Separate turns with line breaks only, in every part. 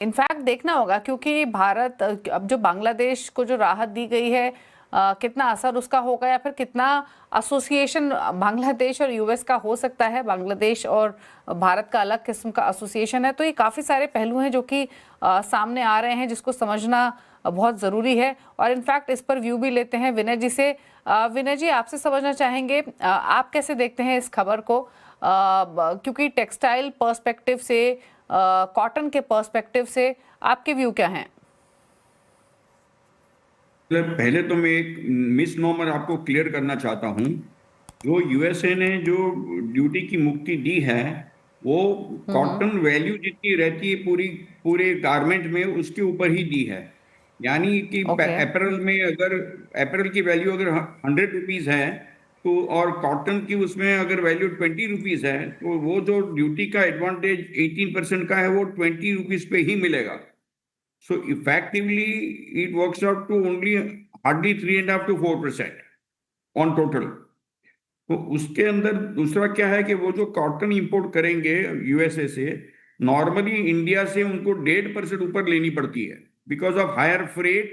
In fact देखना होगा क्योंकि भारत अब जो बांग्लादेश को जो राहत दी गई है, कितना असर उसका होगा या फिर कितना एसोसिएशन बांग्लादेश और यूएस का हो सकता है। बांग्लादेश और भारत का अलग किस्म का एसोसिएशन है, तो ये काफ़ी सारे पहलू हैं जो कि सामने आ रहे हैं जिसको समझना बहुत ज़रूरी है। और इनफैक्ट इस पर व्यू भी लेते हैं विनय जी से। विनय जी, आपसे समझना चाहेंगे आप कैसे देखते हैं इस खबर को, क्योंकि टेक्सटाइल पर्सपेक्टिव से, कॉटन के पर्सपेक्टिव से आपके व्यू क्या हैं?
पहले तो मैं एक मिस नॉमर आपको क्लियर करना चाहता हूं। जो यूएसए ने जो ड्यूटी की मुक्ति दी है, वो कॉटन वैल्यू जितनी रहती है पूरी पूरे गारमेंट में उसके ऊपर ही दी है। यानी कि
ओके।
अप्रैल में अगर अप्रैल की वैल्यू अगर 100 रुपीज है, तो और कॉटन की उसमें अगर वैल्यू 20 रुपीज है, तो वो जो ड्यूटी का एडवांटेज 18% का है वो 20 रुपीज पे ही मिलेगा। So effectively, it works out to only hardly 3.5 to 4% on total. तो उसके अंदर दूसरा क्या है कि वो जो कॉटन इंपोर्ट करेंगे यूएसए से, नॉर्मली इंडिया से उनको 1.5% ऊपर लेनी पड़ती है, because of higher freight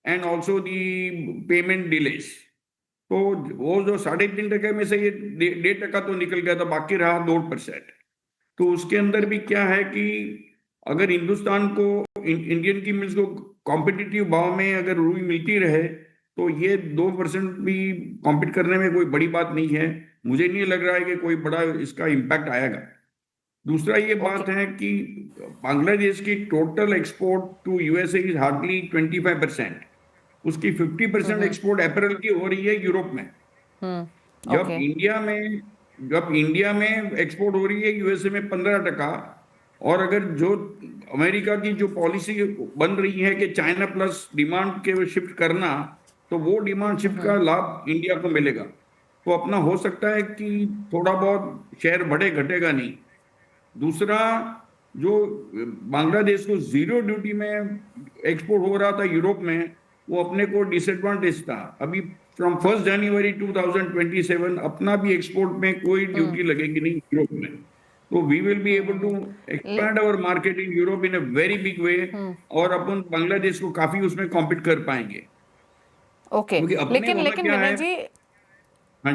and also the payment delays. तो वो जो 3.5% में से ये 1.5% तो निकल गया था, बाकी रहा 2%। तो उसके अंदर भी क्या है कि अगर हिंदुस्तान को इंडियन की मिल्स को कॉम्पिटिटिव भाव में अगर रुई मिलती रहे, तो ये 2% भी कॉम्पीट करने में कोई बड़ी बात नहीं है। मुझे नहीं लग रहा है कि कोई बड़ा इसका इम्पैक्ट आएगा। दूसरा ये
ओके।
बात है कि बांग्लादेश की total export to USA is hardly 25%। उसकी 50% एक्सपोर्ट अप्रैल की हो रही है यूरोप में। जब
ओके।
इंडिया में जब इंडिया में एक्सपोर्ट हो रही है यूएसए में 15%। और अगर जो अमेरिका की जो पॉलिसी बन रही है कि चाइना प्लस डिमांड के शिफ्ट करना, तो वो डिमांड शिफ्ट का लाभ इंडिया को मिलेगा। तो अपना हो सकता है कि थोड़ा बहुत शेयर बढ़े, घटेगा नहीं। दूसरा, जो बांग्लादेश को जीरो ड्यूटी में एक्सपोर्ट हो रहा था यूरोप में, वो अपने को डिसएडवांटेज था। अभी फ्रॉम 1 जनवरी 2027 अपना भी एक्सपोर्ट में कोई ड्यूटी लगेगी नहीं यूरोप में। तो we will be able to expand our market in Europe in a very big way. और अपन बांग्लादेश को काफी उसमें कॉम्पीट कर पाएंगे,
ओके।
क्योंकि अपने
लेकिन
वहां
लेकिन
क्या
विनय
है।
जी,
हाँ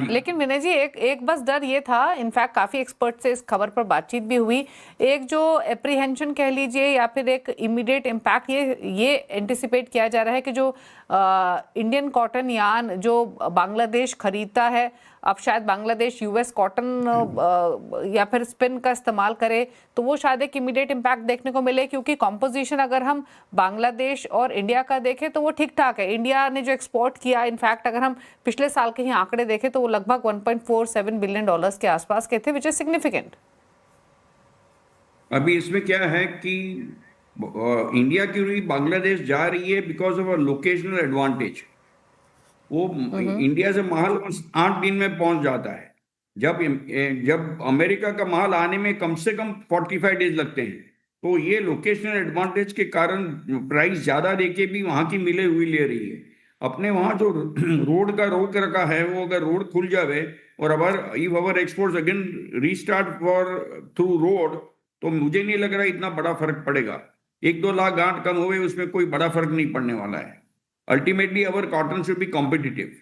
जी।
एक एक बस डर ये था, इनफैक्ट काफी एक्सपर्ट से इस खबर पर बातचीत भी हुई। एक जो एप्रीहेंशन कह लीजिए या फिर एक इमीडिएट इम्पैक्ट, ये एंटिसिपेट किया जा रहा है कि जो इंडियन कॉटन यार्न जो बांग्लादेश खरीदता है, अब शायद बांग्लादेश यूएस कॉटन या फिर स्पिन का इस्तेमाल करे, तो वो शायद एक इमीडिएट इम्पैक्ट देखने को मिले। क्योंकि कॉम्पोजिशन अगर हम बांग्लादेश और इंडिया का देखें तो वो ठीक ठाक है। इंडिया ने जो एक्सपोर्ट किया, इनफैक्ट अगर हम पिछले साल के ही आंकड़े देखें तो वो लगभग $1.47 बिलियन के आसपास के थे, विच इज सिग्निफिकेंट।
अभी इसमें क्या है कि इंडिया की रुई बांग्लादेश जा रही है because of a locational advantage. वो इंडिया से माल 8 दिन में पहुंच जाता है, जब जब अमेरिका का माल आने में कम से कम 45 डेज लगते हैं। तो ये लोकेशनल एडवांटेज के कारण प्राइस ज्यादा देके भी वहां की मिले हुई ले रही है। अपने वहां जो रोड का रोक रखा है, वो अगर रोड खुल जावे और अगर if our exports again restart for through road, तो मुझे नहीं लग रहा इतना बड़ा फर्क पड़ेगा। 1-2 लाख गांठ कम हुए उसमें कोई बड़ा फर्क नहीं पड़ने वाला है। Ultimately our cotton should be competitive.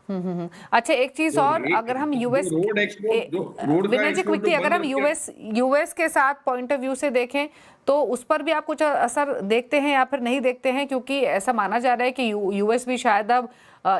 अच्छा, एक चीज
तो
और,
एक
अगर हम
जो
यूएस,
रोड एक्सपोर्ट, जो रोड का
विनय जी
एक्सपोर्ट जो
क्विकली, अगर
बंद
हम
रखे।
यूएस के साथ पॉइंट ऑफ व्यू से देखें तो उस पर भी आप कुछ असर देखते हैं या फिर नहीं देखते हैं? क्योंकि ऐसा माना जा रहा है कि यूएस भी शायद अब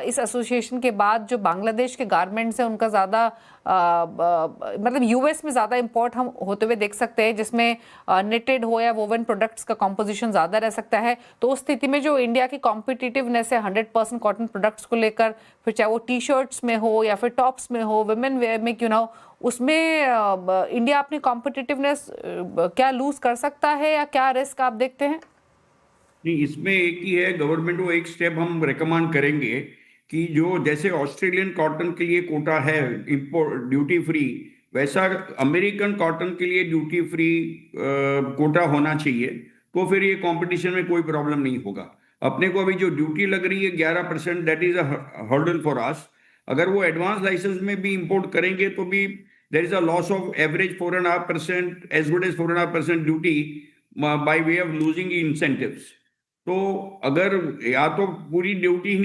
इस एसोसिएशन के बाद जो बांग्लादेश के गारमेंट्स हैं उनका ज़्यादा मतलब यूएस में ज़्यादा इंपोर्ट हम होते हुए देख सकते हैं, जिसमें निटेड हो या वोवन प्रोडक्ट्स का कॉम्पोजिशन ज़्यादा रह सकता है। तो उस स्थिति में जो इंडिया की कॉम्पिटिटिवनेस है 100% कॉटन प्रोडक्ट्स को लेकर, फिर चाहे वो टी शर्ट्स में हो या फिर टॉप्स में हो, वुमेन वेयर में क्यों ना हो, उसमें इंडिया अपनी कॉम्पिटिटिवनेस क्या लूज कर सकता है या क्या रिस्क आप देखते हैं?
नहीं, इसमें एक ही है, गवर्नमेंट को एक स्टेप हम रिकमेंड करेंगे कि जो जैसे ऑस्ट्रेलियन कॉटन के लिए कोटा है इंपोर्ट ड्यूटी फ्री, वैसा अमेरिकन कॉटन के लिए ड्यूटी फ्री कोटा होना चाहिए। तो फिर ये कंपटीशन में कोई प्रॉब्लम नहीं होगा। अपने को अभी जो ड्यूटी लग रही है 11%, that is a hurdle for us. अगर वो एडवांस लाइसेंस में भी इंपोर्ट करेंगे तो भी there is a loss of average 4.5%, as good as 4.5% duty. By way of losing incentives. तो अगर या तो पूरी ड्यूटी ही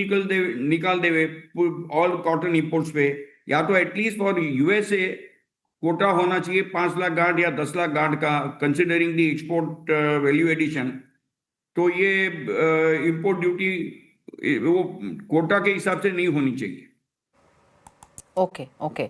निकाल देवे ऑल कॉटन इंपोर्ट्स पे, या तो एटलीस्ट फॉर यूएसए कोटा होना चाहिए 5 लाख गांठ या 10 लाख गांठ का, considering the export value addition. तो ये इंपोर्ट ड्यूटी वो कोटा के हिसाब से नहीं होनी चाहिए।
Okay okay